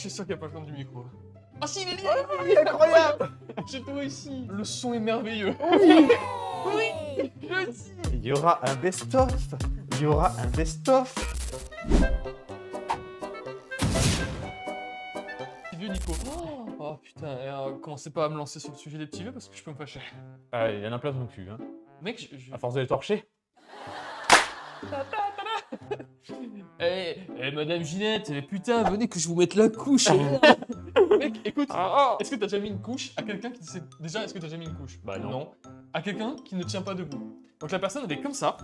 suis sûr qu'il n'y a pas le son du micro. Ah si, il est Oui, incroyable. J'ai tout réussi. Le son est merveilleux. Oui. Oui, je dis. Il y aura un best-of. Il y aura un best-of. Petit vieux Nico. Oh putain, commencez pas à me lancer sur le sujet des petits vieux parce que je peux me fâcher. Ah, il y en a plein dans le cul, hein. Mec, À force de les torcher. Madame Ginette, putain, venez que je vous mette la couche. Mec, écoute, est-ce que t'as déjà mis une couche à quelqu'un qui sait... Déjà, est-ce que t'as déjà mis une couche? Bah non. À quelqu'un qui ne tient pas debout. Donc la personne, elle est comme ça.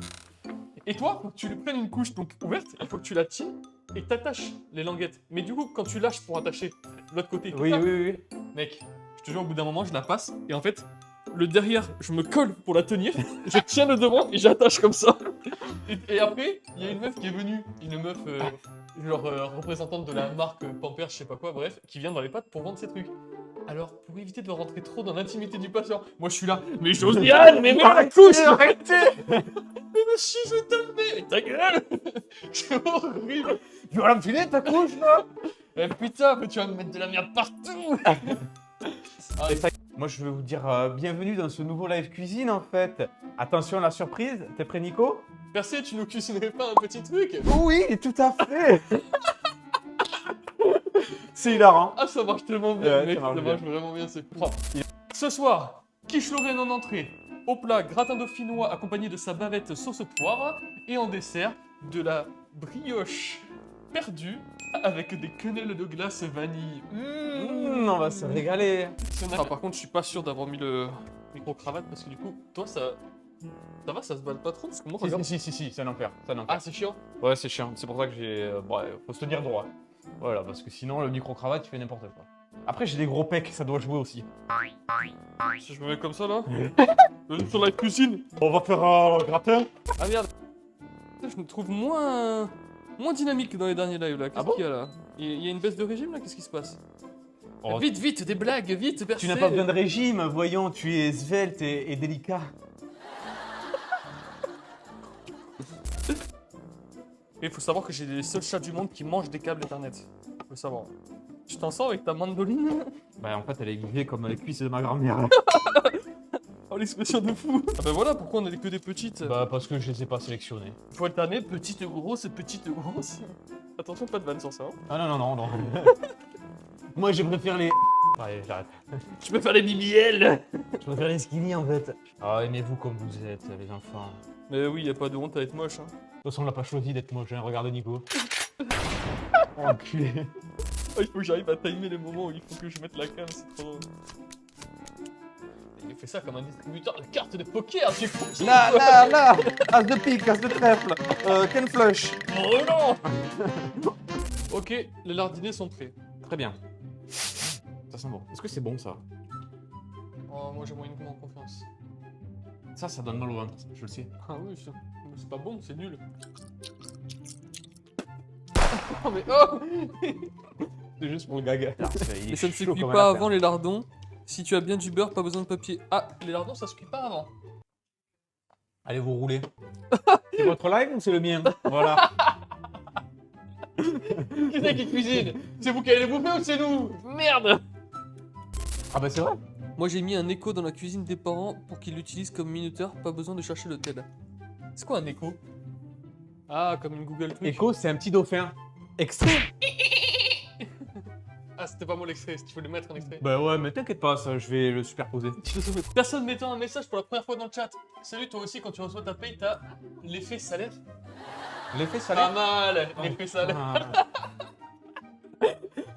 Et toi, faut que tu lui prennes une couche donc ouverte, il faut que tu la tiennes et t'attaches les languettes. Mais du coup, quand tu lâches pour attacher l'autre côté, Oui, ça, oui, oui. mec, je te jure, au bout d'un moment, je la passe et en fait, le derrière, je me colle pour la tenir, je tiens le devant et j'attache comme ça. Et après, il y a une meuf qui est venue, une meuf, représentante de la marque Pampers, je sais pas quoi, bref, qui vient dans les pattes pour vendre ses trucs. Alors, pour éviter de rentrer trop dans l'intimité du patient, moi je suis là, mais Josiane, mais mets la couche, arrêtez. Mais monsieur, je t'aime, mais ta gueule. C'est horrible. Tu vas la me filer ta couche là? Eh putain, mais tu vas me mettre de la merde partout. Et ça, moi je veux vous dire bienvenue dans ce nouveau live cuisine en fait. Attention la surprise, t'es prêt Nico? Percé, tu nous cuisinerais pas un petit truc? Oui, tout à fait. C'est hilarant. Ah, ça marche tellement bien, Ouais, mec, ça marche marche vraiment bien, c'est propre. Ce soir, quiche Lorraine en entrée, au plat gratin dauphinois accompagné de sa bavette sauce poire, et en dessert, de la brioche perdue avec des quenelles de glace vanille. On va se régaler. Par contre, je suis pas sûr d'avoir mis le micro-cravate parce que du coup, toi, ça va, ça se balle pas trop parce que moi, regarde... Si, c'est un enfer. Ah, c'est chiant. Ouais, c'est chiant. C'est pour ça que j'ai. Faut se tenir droit. Voilà, parce que sinon, le micro-cravate, tu fais n'importe quoi. Après, j'ai des gros pecs, ça doit jouer aussi. Si je me mets comme ça, là, sur la cuisine. On va faire un gratin. Ah merde. Je me trouve moins dynamique que dans les derniers lives, là. Qu'est-ce qu'il y a, là? Il y a une baisse de régime, là? Qu'est-ce qui se passe? Oh, Vite, vite, des blagues, vite, Percé. tu n'as pas besoin de régime, voyons, tu es svelte et délicat. Il faut savoir que j'ai les seuls chats du monde qui mangent des câbles Ethernet. Faut savoir. Tu t'en sors avec ta mandoline? Bah, en fait, elle est grillée comme les cuisses de ma grand-mère. Oh, l'expression de fou. Ah bah voilà, pourquoi on a que des petites? Bah, parce que je les ai pas sélectionnées. Faut alterner petite, grosse. Attention, pas de vanne sur ça. Hein. Ah non. Moi, je préfère les... Allez, j'arrête. Je peux faire les BBL. Je préfère les skinny, en fait. Ah, aimez-vous comme vous êtes, les enfants. Mais oui, y a pas de honte à être moche. Hein. De toute façon, on l'a pas choisi d'être moche, hein. Regarde Nico. Enculé. Oh, il faut que j'arrive à timer les moments où il faut que je mette la cam, c'est trop drôle. Il fait ça comme un distributeur de cartes de poker, tu fous. Là As de pique, as de trèfle, Ken flush. Brûlant. Ok, les lardinés sont prêts. Très bien. Ça sent bon. Est-ce que c'est bon, ça? Oh, moi j'ai moyennement confiance. Ça donne mal au ventre, je le sais. Ah oui, c'est pas bon, c'est nul. Oh mais oh. C'est juste pour le gag. Et ça ne se cuit pas avant les lardons. Si tu as bien du beurre, pas besoin de papier. Ah, les lardons, ça se cuit pas avant. Allez, vous roulez. C'est votre live ou c'est le mien? Voilà. Qui c'est qui cuisine? C'est vous qui allez bouffer ou c'est nous? Merde. Ah bah c'est vrai. Moi j'ai mis un écho dans la cuisine des parents pour qu'ils l'utilisent comme minuteur, pas besoin de chercher le tel. C'est quoi un écho? Ah, comme une Google truc. Echo, c'est un petit dauphin. Extrait. Ah, c'était pas moi l'extrait, si tu voulais mettre un extrait. Bah ouais, mais t'inquiète pas, ça, je vais le superposer. Personne mettant un message pour la première fois dans le chat. Salut, toi aussi, quand tu reçois ta paye, t'as l'effet salaire. L'effet Pas salaire. mal, l'effet salaire.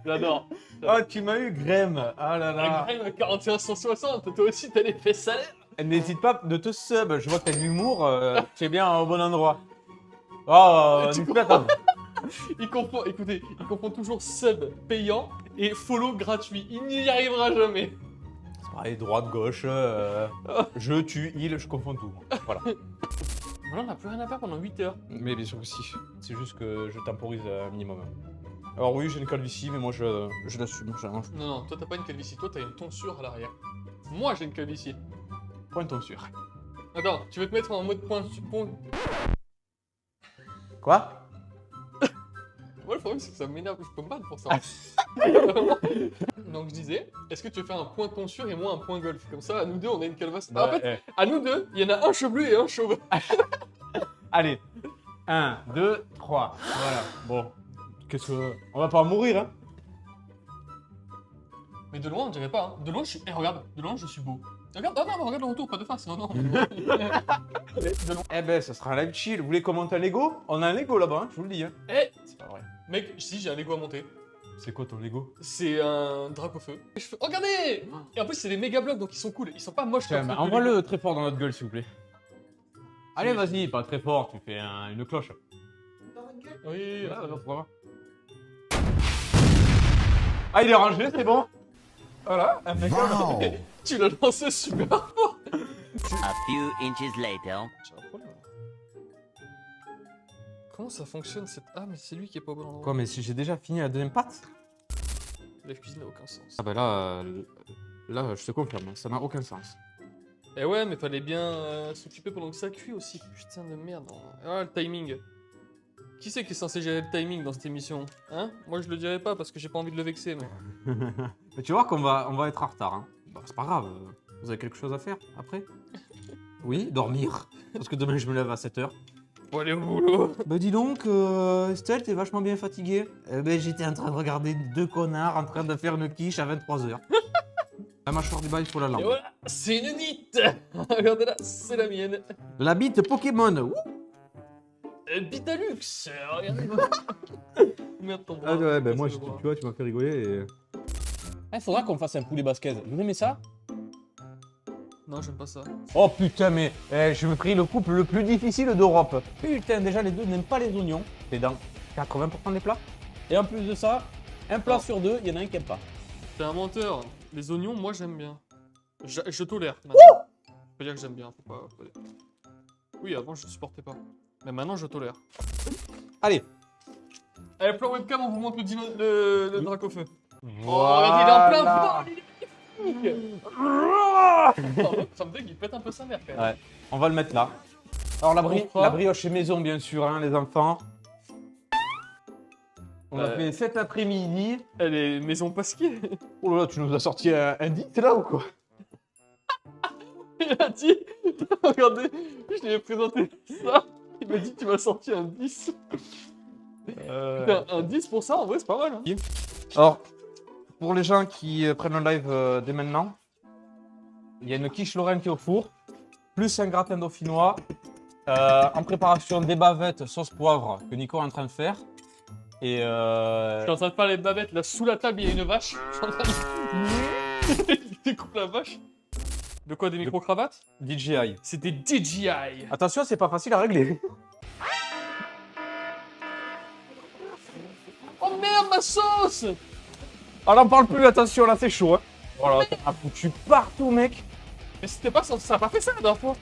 J'adore. Oh, tu m'as eu, Graham. Ah là là. Graham 4160, toi aussi t'as l'effet salaire. N'hésite pas de te sub, je vois que t'as de l'humour, tu es bien au bon endroit. Oh, Tu n'hésite pas, attends. Il confond toujours sub payant et follow gratuit. Il n'y arrivera jamais. C'est pareil, droite, gauche, je, tu, il, je confonds tout. Voilà. Voilà, on n'a plus rien à faire pendant 8 heures. Mais bien sûr que si. C'est juste que je temporise un minimum. Alors oui, j'ai une calvitie, mais moi je l'assume. Non, non, toi t'as pas une calvitie, toi t'as une tonsure à l'arrière. Moi j'ai une calvitie. Point de tonsure. Attends, tu veux te mettre en mode point... Quoi? Ouais, problème, c'est que ça m'énerve. Je peux me battre pour ça. Donc je disais, est-ce que tu veux faire un point tonsure et moi un point golf? Comme ça, à nous deux, on a une calvasse. Bah, en fait, à nous deux, il y en a un chevelu et un chauve. Allez, 1, 2, 3. Voilà. Bon, qu'est-ce que... On va pas en mourir, hein. Mais de loin, on dirait pas. Hein. De loin, je suis. Eh, regarde, de loin, je suis beau. Regarde, non, regarde le retour, pas de face, non, non. De loin. Eh ben, ça sera un live chill. Vous voulez commenter un Lego? On a un Lego là-bas, hein, je vous le dis. Hein. Eh, C'est pas vrai. mec, si j'ai un Lego à monter. C'est quoi ton Lego? C'est un drac au feu. Et je fais, regardez! Et en plus, c'est des méga blocs, donc ils sont cool. Ils sont pas moches Tiens, comme bah, trucs de envoie-le Lego. très fort dans notre gueule, s'il vous plaît. Allez, vas-y, pas très fort, tu fais une cloche. Oui, Ah, alors, voilà. Ah, il est rangé, c'est bon. Voilà, impeccable. tu l'as lancé super fort. A few inches later. J'ai un problème. Comment ça fonctionne cette. Ah, mais c'est lui qui est pas au bon endroit. Quoi, mais si j'ai déjà fini la deuxième pâte? La cuisine n'a aucun sens. Ah bah là, je te confirme, ça n'a aucun sens. Eh ouais, mais fallait bien s'occuper pendant que ça cuit aussi. Putain de merde. Ah, le timing. Qui c'est qui est censé gérer le timing dans cette émission? Hein? Moi, je le dirais pas parce que j'ai pas envie de le vexer, mais. Mais tu vois qu'on va être en retard. Hein. Bah, c'est pas grave, vous avez quelque chose à faire après? Oui, dormir. Parce que demain, je me lève à 7h. Bon, allez au boulot. Bah dis donc, Estelle, t'es vachement bien fatiguée. Ben j'étais en train de regarder deux connards en train de faire une quiche à 23h. La mâchoire du bas, il faut la Et langue. voilà, c'est une bite. Regardez là, c'est la mienne. La bite Pokémon. Ouh. Bitalux. Regardez. Merde, ton bras. Ah ouais, ben Casse moi, le tu bras. vois, tu m'as fait rigoler et... Il faudra qu'on fasse un poulet basquez. Vous aimez ça? Non, j'aime pas ça. Oh putain, mais je me pris le couple le plus difficile d'Europe. Putain, déjà, les deux n'aiment pas les oignons. C'est dans 80% des plats. Et en plus de ça, un plat Oh. sur deux, il y en a un qui aime pas. T'es un menteur. Les oignons, moi, j'aime bien. Je tolère. Maintenant. Faut pas dire que j'aime bien. Faut pas dire. Oui, avant, je supportais pas. Mais maintenant, je tolère. Allez. Allez, plan webcam, on vous montre le drac au feu. Oh, regardez, il est en plein vol, il est magnifique. Ça me dit qu'il pète un peu sa mère quand même. Ouais, on va le mettre là. Alors la, On fera- la brioche est maison bien sûr, hein, les enfants. On a Ouais. fait cet après-midi. Elle est maison pasquier. Oh là là, tu nous as sorti un 10 là ou quoi? Il a dit, regardez, je lui ai présenté ça. Il m'a dit, tu m'as sorti un 10. Putain, un 10 pour ça, en vrai, c'est pas mal. Hein. Alors, pour les gens qui prennent le live dès maintenant, il y a une quiche Lorraine qui est au four, plus un gratin dauphinois, en préparation des bavettes sauce poivre que Nico est en train de faire. Et Je suis en train de faire les bavettes, là, sous la table, il y a une vache. Je suis en train de... Il découpe la vache. De quoi, des micro-cravates? DJI. C'est des DJI. Attention, c'est pas facile à régler. Oh merde, ma sauce! On n'en parle plus, attention, là c'est chaud. Hein. Voilà, t'en as foutu partout, mec. Mais c'était pas ça, ça a pas fait ça la dernière fois.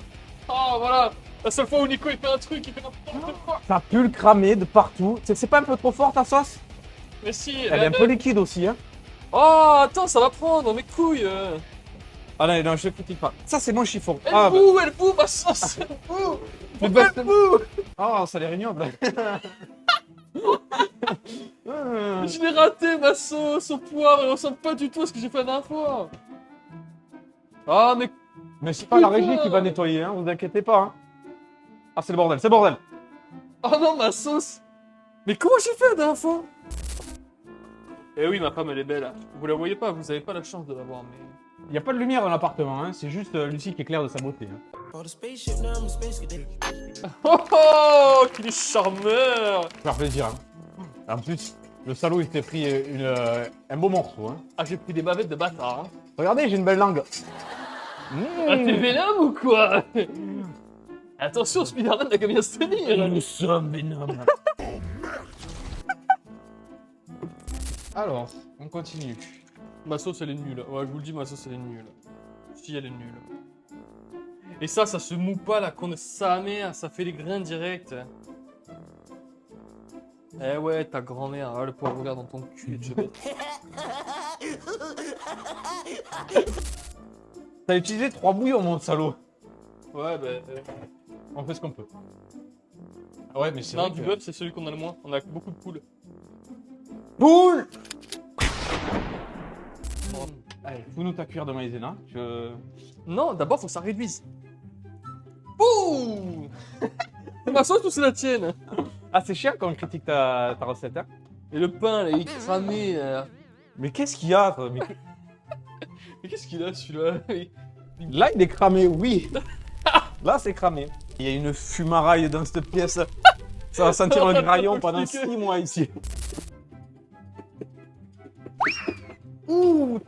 Oh voilà, la seule fois où Nico il fait un truc, il fait n'importe quoi. Ça pue le cramer de partout. C'est pas un peu trop fort ta sauce? Mais si, Elle est un peu liquide aussi, hein. Oh attends, ça va prendre, mes couilles. Ah non, non, je ne critique pas. Ça, c'est mon chiffon. Elle boue, ma sauce. Elle boue. Mais Pourquoi elle boue? Oh, ça l'est ignoble. Je l'ai raté, ma sauce au poivre, elle ressemble pas du tout à ce que j'ai fait la dernière fois. Ah mais... Mais c'est pas la régie qui va nettoyer, hein, vous inquiétez pas. Hein. Ah, c'est le bordel, c'est le bordel. Oh non, ma sauce. Mais comment j'ai fait la dernière fois? Eh oui, ma femme, elle est belle. Vous la voyez pas, vous avez pas la chance de la voir, mais... Il n'y a pas de lumière dans l'appartement, hein. C'est juste Lucie qui éclaire de sa beauté. Hein. Oh oh, qu'il est charmeur. Ça fait plaisir. Hein. En plus, le salaud, il s'est pris un beau morceau. Hein. Ah, j'ai pris des bavettes de bâtard, hein. Regardez, j'ai une belle langue. Ah, t'es Venom ou quoi? Attention, Spider-Man n'a qu'à bien se tenir. Nous sommes Venom. Alors, on continue. Ma sauce, elle est nulle. Ouais, je vous le dis, ma sauce, elle est nulle. Si, elle est nulle. Et ça se moue pas, là, qu'on sa mère, ça fait les grains directs. Eh ouais, ta grand-mère, ah, le pauvre regarde dans ton cul et tu vas... T'as utilisé 3 bouillons, mon salaud. Ouais, bah... On fait ce qu'on peut. Ouais, mais c'est Non, vrai du que... bœuf, c'est celui qu'on a le moins. On a beaucoup de poules. Boule. Allez, fous-nous ta cuillère de maïzena. Non, d'abord, faut que ça réduise. Ouh. C'est ma sauce ou c'est la tienne? Ah, c'est chiant quand on critique ta recette, hein. Et le pain, là, il est cramé. Mais qu'est-ce qu'il y a toi? Mais qu'est-ce qu'il a, celui-là? Là, il est cramé, oui. Là, c'est cramé. Il y a une fumaraille dans cette pièce. Ça va sentir le graillon pendant 6 mois ici. Ouh.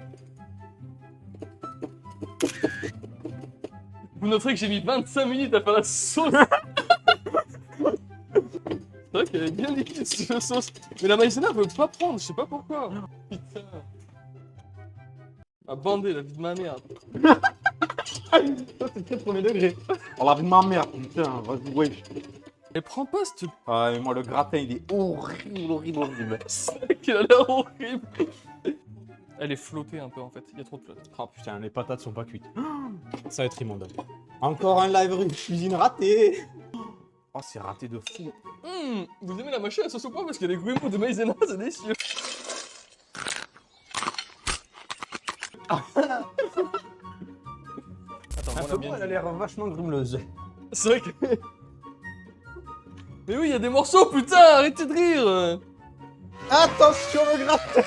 Vous noterez que j'ai mis 25 minutes à faire la sauce. C'est vrai qu'elle est bien liquide, cette sauce. Mais la maïzena veut pas prendre, je sais pas pourquoi. Putain. A bandé la vie de ma merde. Ça, c'est très premier degré. On l'a vu de ma mère, putain, vas-y, wesh. Elle prend pas cette... Ah, mais moi, le gratin, il est horrible, horrible, horrible. C'est vrai qu'il a l'air horrible. Elle est flottée un peu en fait, il y a trop de flotte. Oh putain, les patates sont pas cuites. Ça va être immonde. Encore un live cuisine raté. Oh, c'est raté de fou. Vous aimez la machine à sauce au poivre parce qu'il y a des grumeaux de maïzena, c'est délicieux. Attends, Un on peu a moins, bien elle a dit. l'air vachement grumeleuse. C'est vrai que... Mais oui, il y a des morceaux, putain, arrêtez de rire. Attention, le gratin.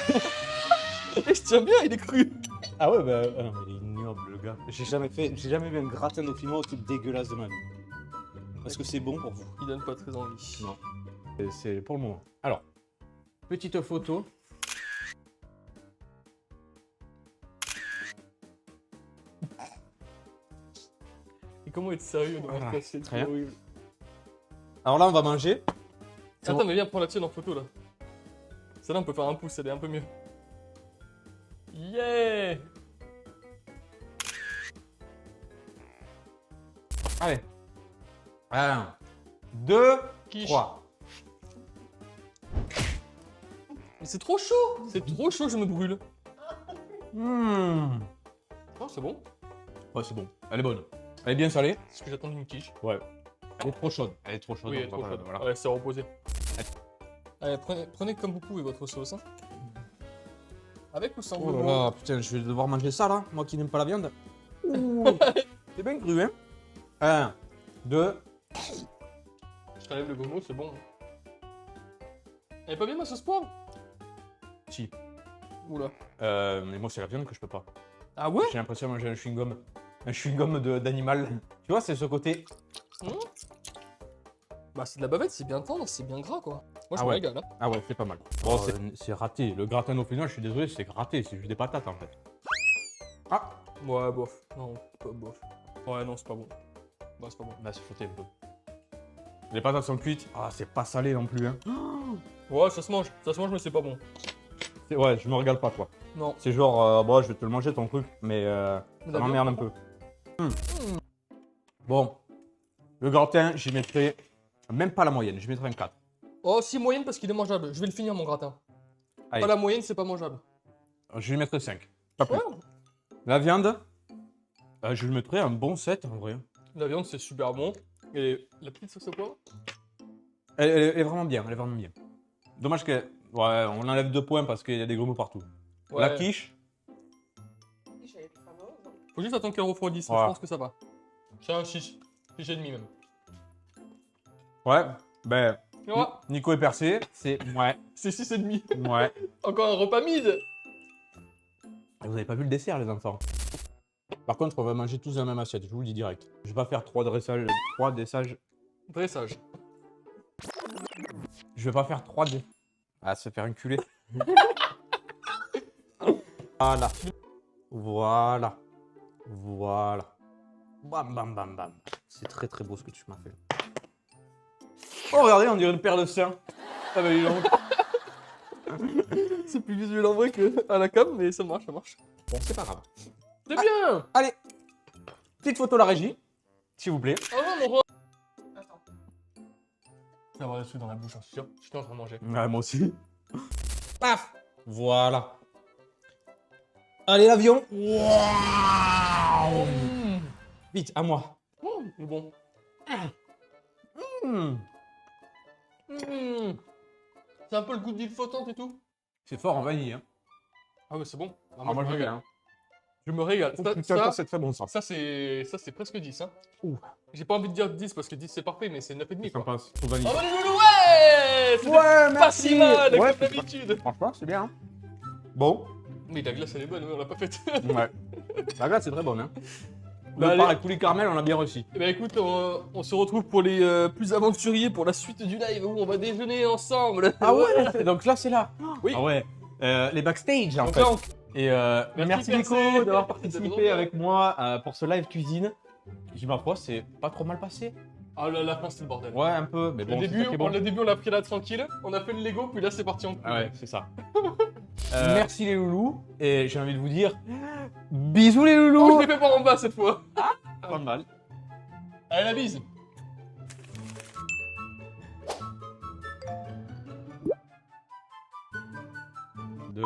Et je tiens bien, il est cru. Ah ouais, bah, ah non, mais il est ignoble, le gars. J'ai jamais vu un gratin dauphinois aussi dégueulasse de ma vie. Est-ce que c'est bon pour vous? Il donne pas très envie. Non. C'est pour le moment. Alors, petite photo. Et comment être sérieux dans Voilà, un podcast, c'est très bien. horrible. Alors là, on va manger. C'est Attends, bon. mais viens prendre la tienne en photo là. Celle-là, on peut faire un pouce, elle est un peu mieux. Yeah. Allez. 1, 2, Quiche. 3. Mais c'est trop chaud. C'est trop chaud, je me brûle. Oh, c'est bon. Ouais, c'est bon. Elle est bonne. Elle est bien salée. C'est ce que j'attends d'une quiche. Ouais. Elle est trop chaude. Elle est trop chaude. Oui, elle est donc trop voilà, chaude. voilà. Ouais, c'est reposé. Allez, prenez comme vous pouvez votre sauce. Hein. Avec ou sans Oh là velouté. là, putain, je vais devoir manger ça là, moi qui n'aime pas la viande. C'est bien cru, hein. 1, 2. Je t'enlève le gomo, c'est bon. Elle est pas bien ma sauce poivre? Si. Oula. Mais moi, c'est la viande que je peux pas. Ah ouais? J'ai l'impression de manger un chewing-gum. Un chewing-gum d'animal. Tu vois, c'est ce côté. Bah c'est de la bavette, c'est bien tendre, c'est bien gras quoi. Moi je Ah me ouais. régale. Hein. Ah ouais, c'est pas mal. Bon, c'est raté. Le gratin dauphinois, je suis désolé, c'est raté. C'est juste des patates en fait. Ah. Ouais, bof. Non, pas bof. Ouais, non, c'est pas bon. Ouais, c'est pas bon. Bah, c'est fauté un peu. Les patates sont cuites. Ah, c'est pas salé non plus, hein. Ouais, ça se mange, mais c'est pas bon. Ouais, je me régale pas, quoi. Non. C'est genre, bon, je vais te le manger ton truc, mais ça m'emmerde un peu. Bon, le gratin, j'y mettrai même pas la moyenne, je mettrai un 4. Oh, si moyenne parce qu'il est mangeable. Je vais le finir mon gratin. Allez. Pas la moyenne, c'est pas mangeable. Je lui mettrai 5. Pas plus. Ouais. La viande, je lui mettrai un bon 7 en vrai. La viande c'est super bon. Et la petite sauce au poivre? Elle est vraiment bien, elle est vraiment bien. Dommage que, ouais, on enlève 2 points parce qu'il y a des grumeaux partout. Ouais. La quiche, Faut juste attendre qu'elle refroidisse, Ouais. je pense que ça va. C'est un 6. 6,5 même. ouais, ben, Ouais. Nico est percé, c'est, ouais, C'est 6,5. ouais. Encore un repas mid. Vous avez pas vu le dessert, les enfants. Par contre, on va manger tous dans la même assiette, je vous le dis direct. Je vais pas faire 3 dressages, 3 dessages. Dressage. Je vais pas faire 3 dés. Ah, se faire enculer. Voilà. Voilà. Voilà. Bam, bam, bam, bam. C'est très très beau ce que tu m'as fait. Oh, regardez, on dirait une paire de seins. Ah, bah, dis donc. C'est plus visuel en vrai qu'à la cam, mais ça marche, ça marche. Bon, c'est pas grave. C'est bien. Allez, petite photo la régie, s'il vous plaît. Oh non, mon roi. Attends. Tu vas avoir des trucs dans la bouche, j'en suis sûr. Je suis en train de manger. Ouais, moi aussi. Paf. Voilà. Allez, l'avion. Waouh. Vite, à moi. Oh, c'est bon. Hmm. C'est un peu le goût d'île flottante et tout. C'est fort en vanille. Hein. Ah ouais, c'est bon. Ah, Ah, moi, je je me vais régale. bien. Je me régale. Oh, Ça, putain, ça, c'est très bon ça. ça, c'est presque 10. Hein. Ouh. J'ai pas envie de dire 10 parce que 10 c'est parfait, mais c'est 9,5 C'est quoi. sympa, c'est trop vanille. Oh bah les loulous, ouais C'était Ouais, pas si mal, Ouais, comme d'habitude. franchement, c'est bien. Hein. Bon. Mais la glace elle est bonne, ouais, on l'a pas faite. Ouais. La glace, c'est très bonne. Hein. Bah, Le allez. pareil, tous les caramels, on a bien réussi. Eh ben écoute, on se retrouve pour les plus aventuriers pour la suite du live où on va déjeuner ensemble. Ah ouais. Donc là, c'est là. Oui. Ah ouais. Les backstage, en Donc fait. là, Et merci Percé. Nico d'avoir C'était participé trop avec moi pour ce live cuisine. Qui, ma foi, c'est pas trop mal passé. Ah là, la fin c'était le bordel. Ouais, un peu, mais Le bon, c'est début, ça qui est bon. le début, on l'a pris là tranquille, on a fait le Lego, puis là c'est parti en couille. Ah ouais, c'est ça. Merci les loulous. Et j'ai envie de vous dire bisous les Oh, loulous. je l'ai fait par en bas cette fois. Pas mal. Allez, la bise. Deux.